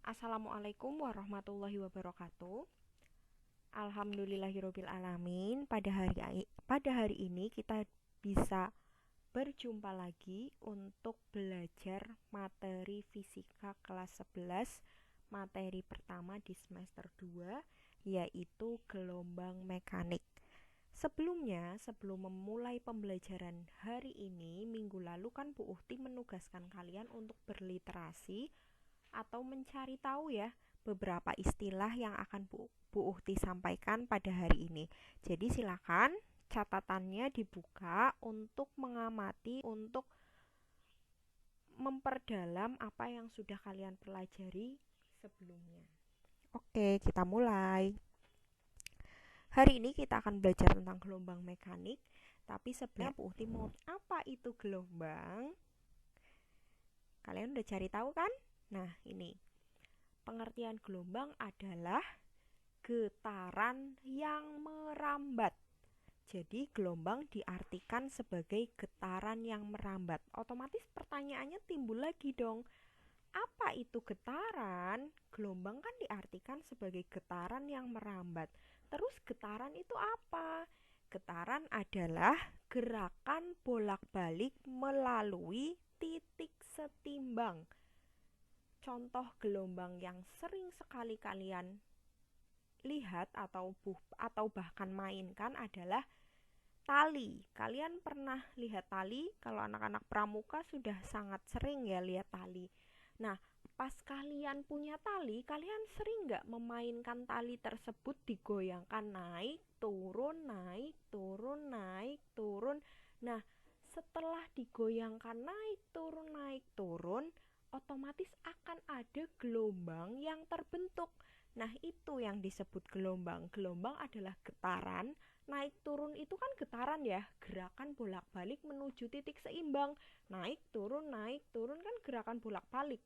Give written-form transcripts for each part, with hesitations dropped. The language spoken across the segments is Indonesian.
Assalamualaikum warahmatullahi wabarakatuh. Alhamdulillahirobbil alamin. Pada hari ini kita bisa berjumpa lagi untuk belajar materi fisika kelas 11, materi pertama di semester 2, yaitu gelombang mekanik. Sebelum memulai pembelajaran hari ini, minggu lalu kan Bu Uhti menugaskan kalian untuk berliterasi atau mencari tahu ya beberapa istilah yang akan Bu Uhti sampaikan pada hari ini. Jadi silakan catatannya dibuka untuk mengamati, untuk memperdalam apa yang sudah kalian pelajari sebelumnya. Oke, kita mulai. Hari ini kita akan belajar tentang gelombang mekanik. Tapi sebelumnya Bu Uhti mau apa itu gelombang? Kalian udah cari tahu kan? Nah, ini pengertian gelombang adalah getaran yang merambat. Jadi gelombang diartikan sebagai getaran yang merambat. Otomatis pertanyaannya timbul lagi dong. Apa itu getaran? Gelombang kan diartikan sebagai getaran yang merambat. Terus getaran itu apa? Getaran adalah gerakan bolak-balik melalui titik setimbang. Contoh gelombang yang sering sekali kalian lihat atau bahkan mainkan adalah tali. Kalian pernah lihat tali? Kalau anak-anak pramuka sudah sangat sering ya lihat tali. Nah, pas kalian punya tali, kalian sering nggak memainkan tali tersebut digoyangkan naik, turun, naik, turun, naik, turun. Nah, setelah digoyangkan naik, turun, otomatis akan ada gelombang yang terbentuk. Nah, itu yang disebut gelombang. Gelombang adalah getaran. Naik turun itu kan getaran ya, gerakan bolak-balik menuju titik seimbang. Naik turun kan gerakan bolak-balik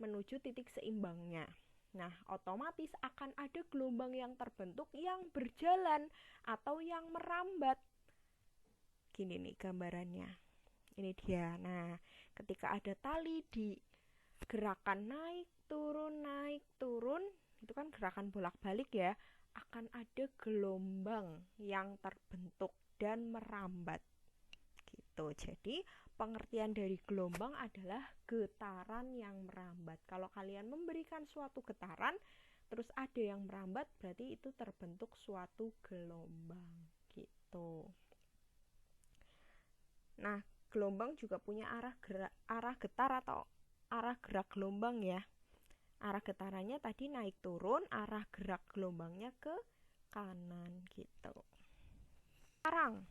menuju titik seimbangnya. Nah, otomatis akan ada gelombang yang terbentuk yang berjalan atau yang merambat. Gini nih gambarannya. Ini dia. Nah, ketika ada tali di gerakan naik turun, itu kan gerakan bolak-balik ya, akan ada gelombang yang terbentuk dan merambat gitu. Jadi pengertian dari gelombang adalah getaran yang merambat. Kalau kalian memberikan suatu getaran terus ada yang merambat, berarti itu terbentuk suatu gelombang gitu. Nah, gelombang juga punya arah getar atau arah gerak gelombang ya. Arah getarannya tadi naik turun, arah gerak gelombangnya ke kanan gitu. Sekarang,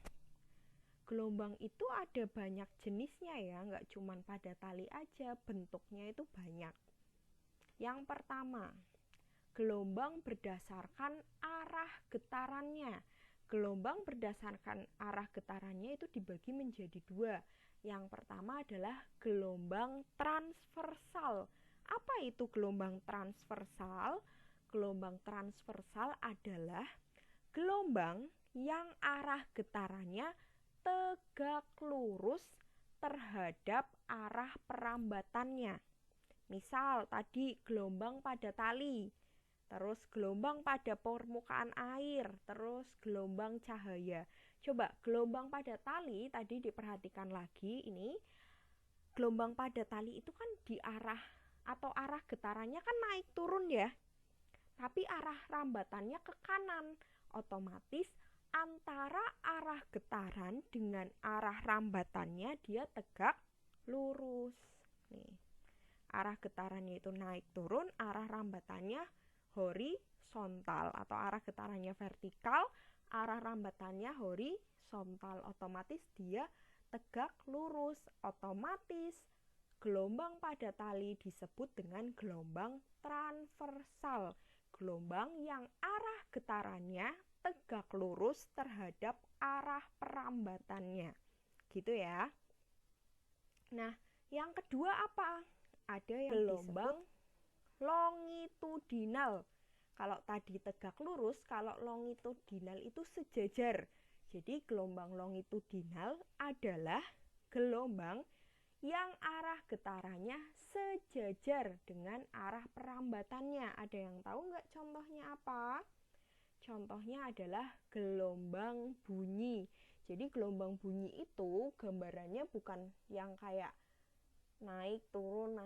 gelombang itu ada banyak jenisnya ya, nggak cuma pada tali aja, bentuknya itu banyak. Yang pertama, gelombang berdasarkan arah getarannya. Gelombang berdasarkan arah getarannya itu dibagi menjadi dua. Yang pertama adalah gelombang transversal. Apa itu gelombang transversal? Gelombang transversal adalah gelombang yang arah getarannya tegak lurus terhadap arah perambatannya. Misal tadi gelombang pada tali, terus gelombang pada permukaan air, terus gelombang cahaya. Coba gelombang pada tali tadi diperhatikan lagi, ini gelombang pada tali itu kan di arah atau arah getarannya kan naik turun ya, tapi arah rambatannya ke kanan. Otomatis antara arah getaran dengan arah rambatannya dia tegak lurus. Nih, arah getarannya itu naik turun, arah rambatannya horizontal atau arah getarannya vertikal, arah rambatannya horizontal. Otomatis dia tegak lurus. Otomatis gelombang pada tali disebut dengan gelombang transversal. Gelombang yang arah getarannya tegak lurus terhadap arah perambatannya. Gitu ya. Nah, yang kedua apa? Ada yang gelombang longitudinal. Kalau tadi tegak lurus, kalau longitudinal itu sejajar. Jadi gelombang longitudinal adalah gelombang yang arah getarannya sejajar dengan arah perambatannya. Ada yang tahu nggak contohnya apa? Contohnya adalah gelombang bunyi. Jadi gelombang bunyi itu gambarannya bukan yang kayak naik turun,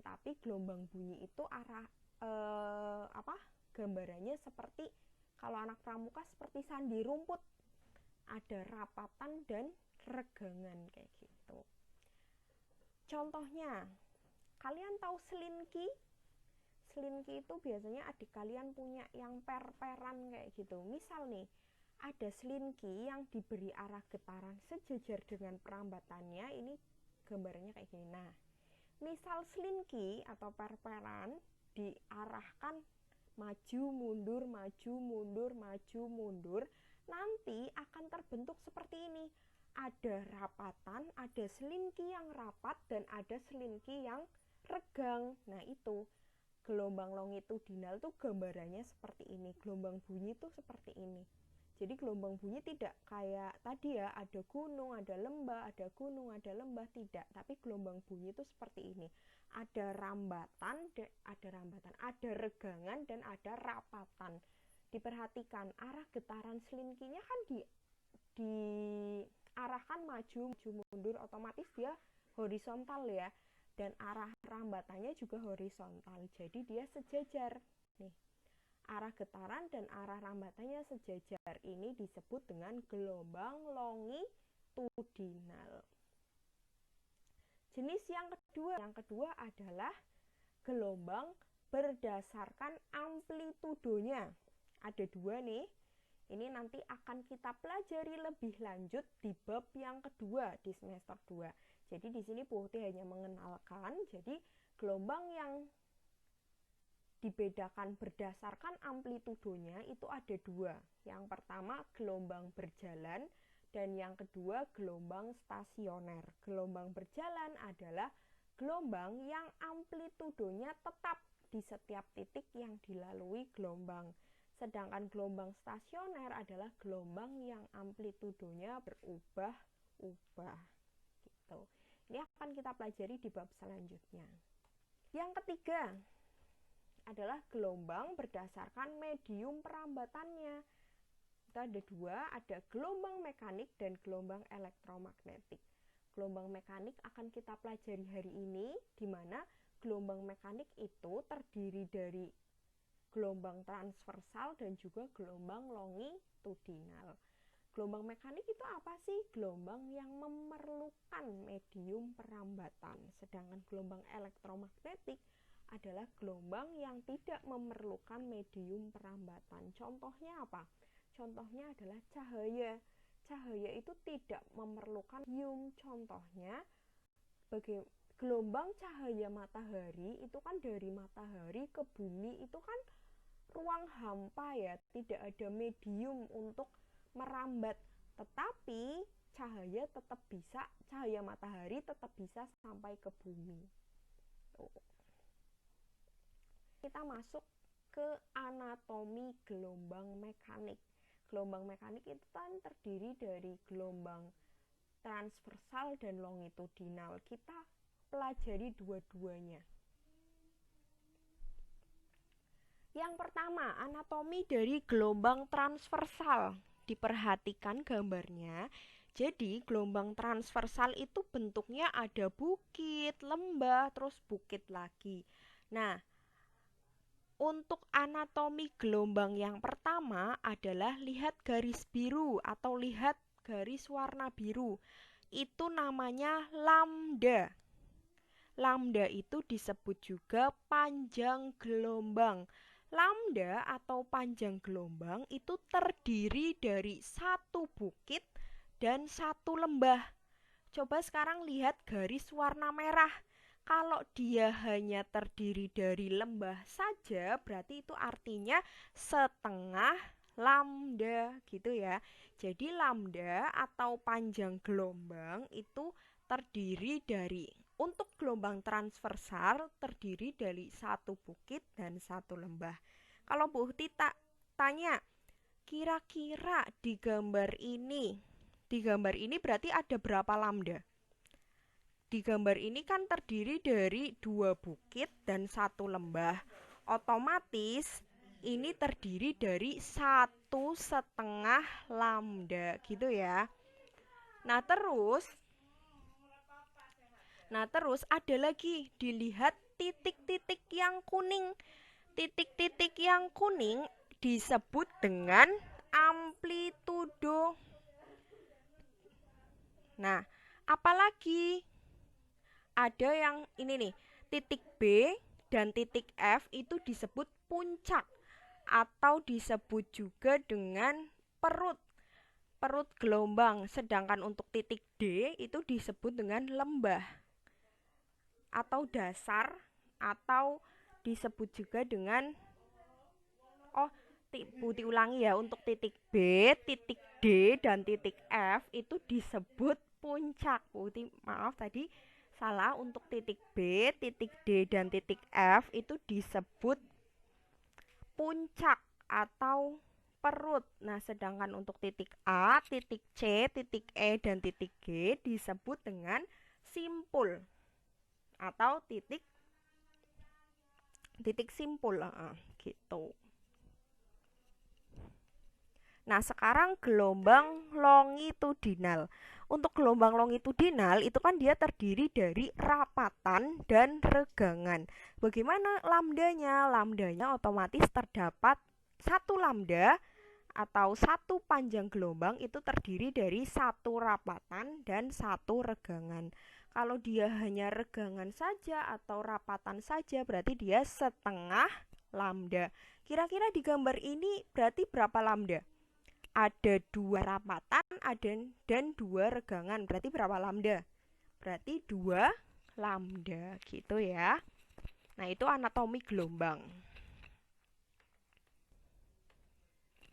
tapi gelombang bunyi itu arah gambarannya seperti kalau anak pramuka seperti sandi rumput, ada rapatan dan regangan kayak gitu. Contohnya, kalian tahu selinki? Selinki itu biasanya adik kalian punya yang per-peran kayak gitu. Misal nih, ada selinki yang diberi arah getaran sejajar dengan perambatannya, ini gambarnya kayak gini. Nah, misal selinki atau per-peran diarahkan maju mundur, nanti akan terbentuk seperti ini. Ada rapatan, ada selinki yang rapat, dan ada selinki yang regang. Nah, itu gelombang longitudinal tuh gambarannya seperti ini. Gelombang bunyi tuh seperti ini. Jadi gelombang bunyi tidak kayak tadi ya, ada gunung, ada lembah, ada gunung, ada lembah, tidak. Tapi gelombang bunyi itu seperti ini. Ada rambatan, ada regangan, dan ada rapatan. Diperhatikan, arah getaran selinkinya kan diarahkan maju mundur, otomatis dia horizontal ya. Dan arah rambatannya juga horizontal. Jadi dia sejajar. Nih. Arah getaran dan arah rambatannya sejajar. Ini disebut dengan gelombang longitudinal. Jenis yang kedua adalah gelombang berdasarkan amplitudonya. Ada dua nih. Ini nanti akan kita pelajari lebih lanjut di bab yang kedua di semester 2. Jadi di sini Bu Uti hanya mengenalkan. Jadi gelombang yang dibedakan berdasarkan amplitudonya itu ada dua. Yang pertama gelombang berjalan dan yang kedua gelombang stasioner. Gelombang berjalan adalah gelombang yang amplitudonya tetap di setiap titik yang dilalui gelombang. Sedangkan gelombang stasioner adalah gelombang yang amplitudonya berubah-ubah. Gitu. Ini akan kita pelajari di bab selanjutnya. Yang ketiga adalah gelombang berdasarkan medium perambatannya. Itu ada dua, ada gelombang mekanik dan gelombang elektromagnetik. Gelombang mekanik akan kita pelajari hari ini, di mana gelombang mekanik itu terdiri dari gelombang transversal dan juga gelombang longitudinal. Gelombang mekanik itu apa sih? Gelombang yang memerlukan medium perambatan. Sedangkan gelombang elektromagnetik adalah gelombang yang tidak memerlukan medium perambatan. Contohnya apa? Contohnya adalah cahaya. Cahaya itu tidak memerlukan medium. Contohnya, gelombang cahaya matahari itu kan dari matahari ke bumi itu kan ruang hampa ya, tidak ada medium untuk merambat. Tetapi cahaya matahari tetap bisa sampai ke bumi. Kita masuk ke anatomi gelombang mekanik. Gelombang mekanik itu kan terdiri dari gelombang transversal dan longitudinal. Kita pelajari dua-duanya. Yang pertama, anatomi dari gelombang transversal. Diperhatikan gambarnya. Jadi gelombang transversal itu bentuknya ada bukit, lembah, terus bukit lagi. Nah, untuk anatomi gelombang yang pertama adalah lihat garis biru atau lihat garis warna biru. Itu namanya lambda. Lambda itu disebut juga panjang gelombang. Lambda atau panjang gelombang itu terdiri dari satu bukit dan satu lembah. Coba sekarang lihat garis warna merah. Kalau dia hanya terdiri dari lembah saja, berarti itu artinya setengah lambda gitu ya. Jadi lambda atau panjang gelombang itu terdiri dari, untuk gelombang transversal terdiri dari satu bukit dan satu lembah. Kalau Bu Uti tanya, kira-kira di gambar ini berarti ada berapa lambda? di gambar ini kan terdiri dari 2 bukit dan 1 lembah. Otomatis ini terdiri dari 1,5 lambda gitu ya. Nah terus ada lagi, dilihat titik-titik yang kuning. Titik-titik yang kuning disebut dengan amplitudo. Nah, apalagi ada yang ini nih, titik B dan titik F itu disebut puncak atau disebut juga dengan perut gelombang, sedangkan untuk titik D itu disebut dengan lembah atau dasar, atau disebut juga dengan diulangi ya, untuk titik B, titik D, dan titik F itu disebut puncak. Maaf tadi salah, untuk titik B, titik D, dan titik F itu disebut puncak atau perut. Nah, sedangkan untuk titik A, titik C, titik E, dan titik G disebut dengan simpul atau titik simpul gitu. Nah, sekarang gelombang longitudinal. Untuk gelombang longitudinal itu kan dia terdiri dari rapatan dan regangan. Bagaimana lambdanya? Lambdanya otomatis terdapat 1 lambda atau 1 panjang gelombang itu terdiri dari 1 rapatan dan 1 regangan. Kalau dia hanya regangan saja atau rapatan saja berarti dia setengah lambda. Kira-kira di gambar ini berarti berapa lambda? Ada 2 rapatan dan 2 regangan, berarti berapa lambda? Berarti 2 lambda gitu ya. Nah, itu anatomi gelombang.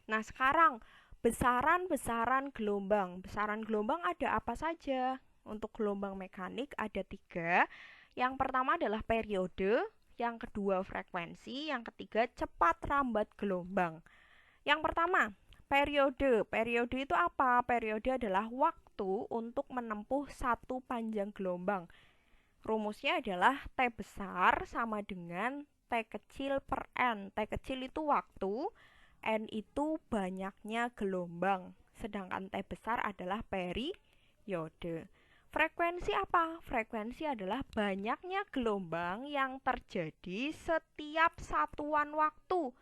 Nah, sekarang besaran-besaran gelombang. Besaran gelombang ada apa saja? Untuk gelombang mekanik ada 3. Yang pertama adalah periode, yang kedua frekuensi, yang ketiga cepat rambat gelombang. Yang pertama, periode. Periode itu apa? Periode adalah waktu untuk menempuh 1 panjang gelombang. Rumusnya adalah T besar sama dengan T kecil per N. T kecil itu waktu, N itu banyaknya gelombang, sedangkan T besar adalah periode. Frekuensi apa? Frekuensi adalah banyaknya gelombang yang terjadi setiap satuan waktu,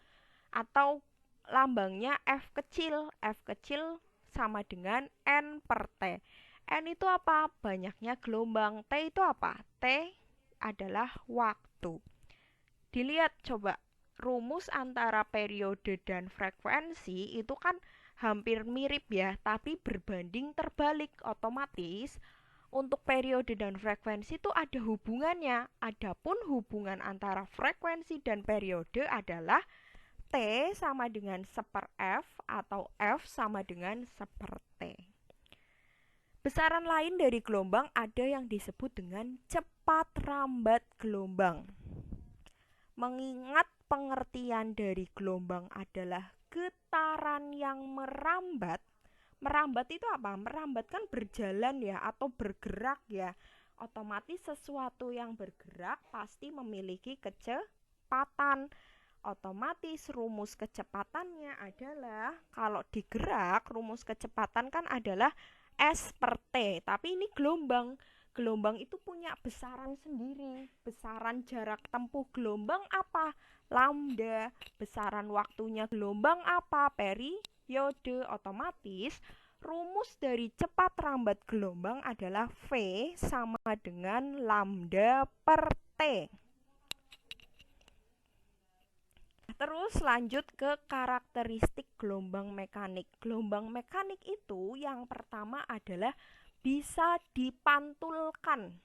atau lambangnya F kecil. F kecil sama dengan N per T. N itu apa? Banyaknya gelombang. T itu apa? T adalah waktu. Dilihat coba, rumus antara periode dan frekuensi itu kan hampir mirip ya, tapi berbanding terbalik. Otomatis untuk periode dan frekuensi itu ada hubungannya. Adapun hubungan antara frekuensi dan periode adalah T sama dengan 1/f atau F sama dengan 1/t. Besaran lain dari gelombang ada yang disebut dengan cepat rambat gelombang. Mengingat pengertian dari gelombang adalah getaran yang merambat. Merambat itu apa? Merambat kan berjalan ya, atau bergerak ya. Otomatis sesuatu yang bergerak pasti memiliki kecepatan. Otomatis rumus kecepatannya adalah, kalau digerak rumus kecepatan kan adalah S per T, tapi ini gelombang. Gelombang itu punya besaran sendiri. Besaran jarak tempuh gelombang apa? Lambda. Besaran waktunya gelombang apa? Periode. Otomatis rumus dari cepat rambat gelombang adalah V sama dengan lambda per T. Terus lanjut ke karakteristik gelombang mekanik. Gelombang mekanik itu yang pertama adalah bisa dipantulkan.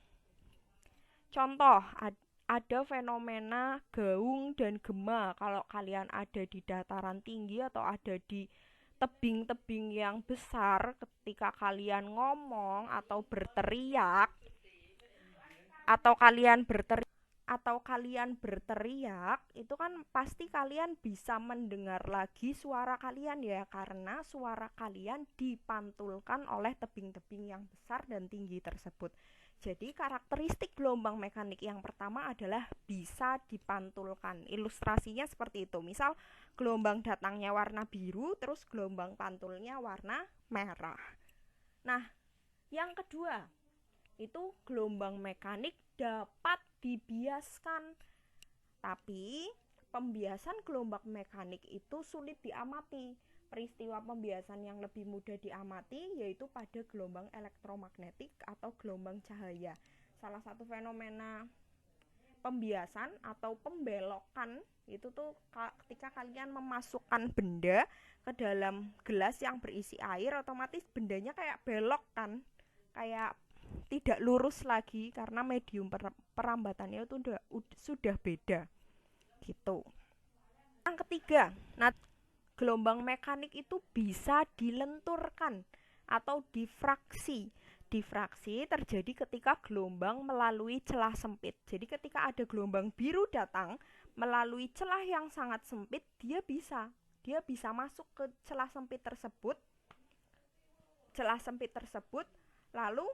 Contoh, ada fenomena gaung dan gema. Kalau kalian ada di dataran tinggi atau ada di tebing-tebing yang besar, ketika kalian ngomong atau berteriak, atau kalian berteriak, itu kan pasti kalian bisa mendengar lagi suara kalian ya, karena suara kalian dipantulkan oleh tebing-tebing yang besar dan tinggi tersebut. Jadi karakteristik gelombang mekanik yang pertama adalah bisa dipantulkan. Ilustrasinya seperti itu. Misal gelombang datangnya warna biru, terus gelombang pantulnya warna merah. Nah, yang kedua, itu gelombang mekanik dapat dibiaskan. Tapi pembiasan gelombang mekanik itu sulit diamati. Peristiwa pembiasan yang lebih mudah diamati yaitu pada gelombang elektromagnetik atau gelombang cahaya. Salah satu fenomena pembiasan atau pembelokan itu tuh ketika kalian memasukkan benda ke dalam gelas yang berisi air, otomatis bendanya kayak belok kan, kayak tidak lurus lagi karena medium perambatannya itu sudah beda gitu. Yang ketiga, nah, gelombang mekanik itu bisa dilenturkan atau difraksi. Difraksi terjadi ketika gelombang melalui celah sempit. Jadi ketika ada gelombang biru datang melalui celah yang sangat sempit, dia bisa masuk ke celah sempit tersebut lalu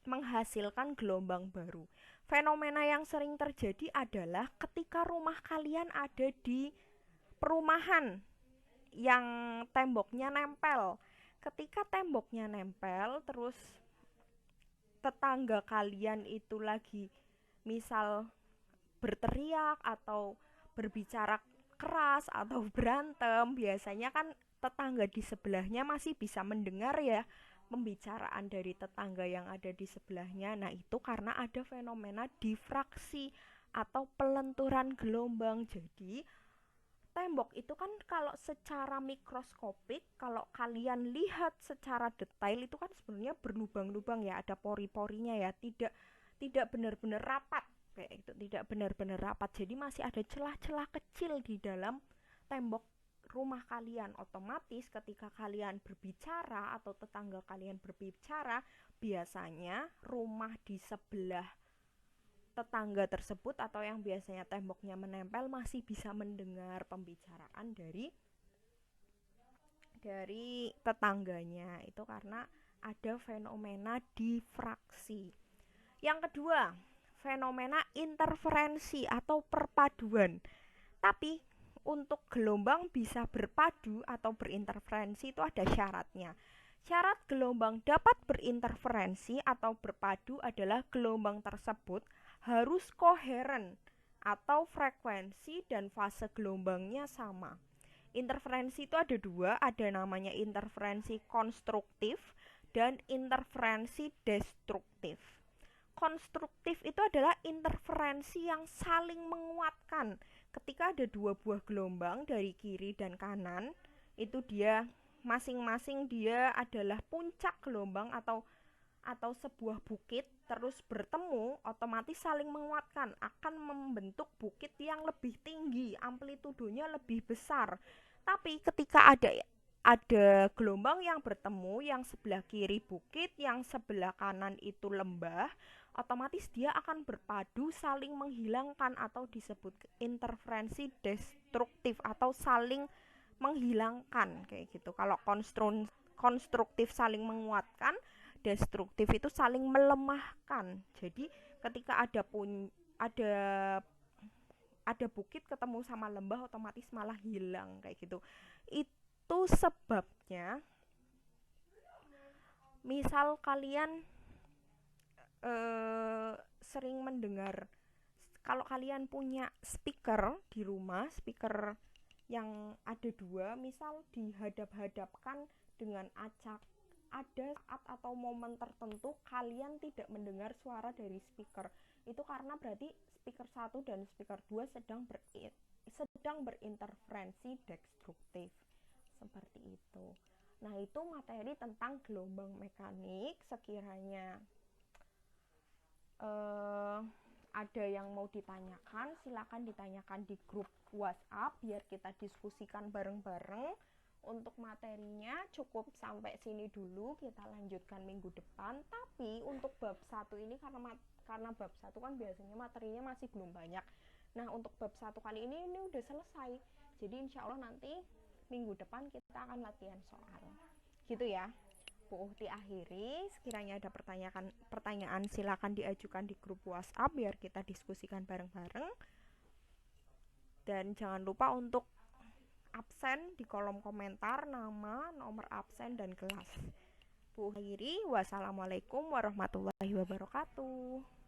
menghasilkan gelombang baru. Fenomena yang sering terjadi adalah ketika rumah kalian ada di perumahan yang temboknya nempel. Ketika temboknya nempel, terus tetangga kalian itu lagi misal berteriak atau berbicara keras atau berantem, biasanya kan tetangga di sebelahnya masih bisa mendengar ya pembicaraan dari tetangga yang ada di sebelahnya. Nah, itu karena ada fenomena difraksi atau pelenturan gelombang. Jadi tembok itu kan kalau secara mikroskopik, kalau kalian lihat secara detail itu kan sebenarnya berlubang-lubang ya, ada pori-porinya ya, tidak benar-benar rapat kayak itu, tidak benar-benar rapat. Jadi masih ada celah-celah kecil di dalam tembok rumah kalian. Otomatis ketika kalian berbicara atau tetangga kalian berbicara, biasanya rumah di sebelah tetangga tersebut atau yang biasanya temboknya menempel masih bisa mendengar pembicaraan dari tetangganya. Itu karena ada fenomena difraksi. Yang kedua, fenomena interferensi atau perpaduan. Tapi untuk gelombang bisa berpadu atau berinterferensi itu ada syaratnya. Syarat gelombang dapat berinterferensi atau berpadu adalah gelombang tersebut harus koheren atau frekuensi dan fase gelombangnya sama. Interferensi itu ada dua, ada namanya interferensi konstruktif dan interferensi destruktif. Konstruktif itu adalah interferensi yang saling menguatkan. Ketika ada dua buah gelombang dari kiri dan kanan, itu dia masing-masing dia adalah puncak gelombang atau sebuah bukit terus bertemu, otomatis saling menguatkan, akan membentuk bukit yang lebih tinggi, amplitudenya lebih besar. Tapi ketika ada gelombang yang bertemu, yang sebelah kiri bukit, yang sebelah kanan itu lembah, otomatis dia akan berpadu saling menghilangkan atau disebut interferensi destruktif atau saling menghilangkan kayak gitu. Kalau konstruktif saling menguatkan, destruktif itu saling melemahkan. Jadi ketika ada bukit ketemu sama lembah, otomatis malah hilang kayak gitu. Itu sebabnya misal kalian sering mendengar, kalau kalian punya speaker di rumah, speaker yang ada dua, misal dihadap-hadapkan dengan acak, ada saat atau momen tertentu kalian tidak mendengar suara dari speaker, itu karena berarti speaker 1 dan speaker 2 sedang berinterferensi destruktif seperti itu. Nah, itu materi tentang gelombang mekanik. Sekiranya ada yang mau ditanyakan, silakan ditanyakan di grup WhatsApp biar kita diskusikan bareng-bareng. Untuk materinya cukup sampai sini dulu, kita lanjutkan minggu depan. Tapi untuk bab 1 ini karena bab 1 kan biasanya materinya masih belum banyak. Nah, untuk bab 1 kali ini udah selesai. Jadi insya Allah nanti minggu depan kita akan latihan soal. Gitu ya. Bu Uhti akhiri. Sekiranya ada pertanyaan silakan diajukan di grup WhatsApp biar kita diskusikan bareng-bareng. Dan jangan lupa untuk absen di kolom komentar nama, nomor absen, dan kelas. Bu akhiri, wassalamualaikum warahmatullahi wabarakatuh.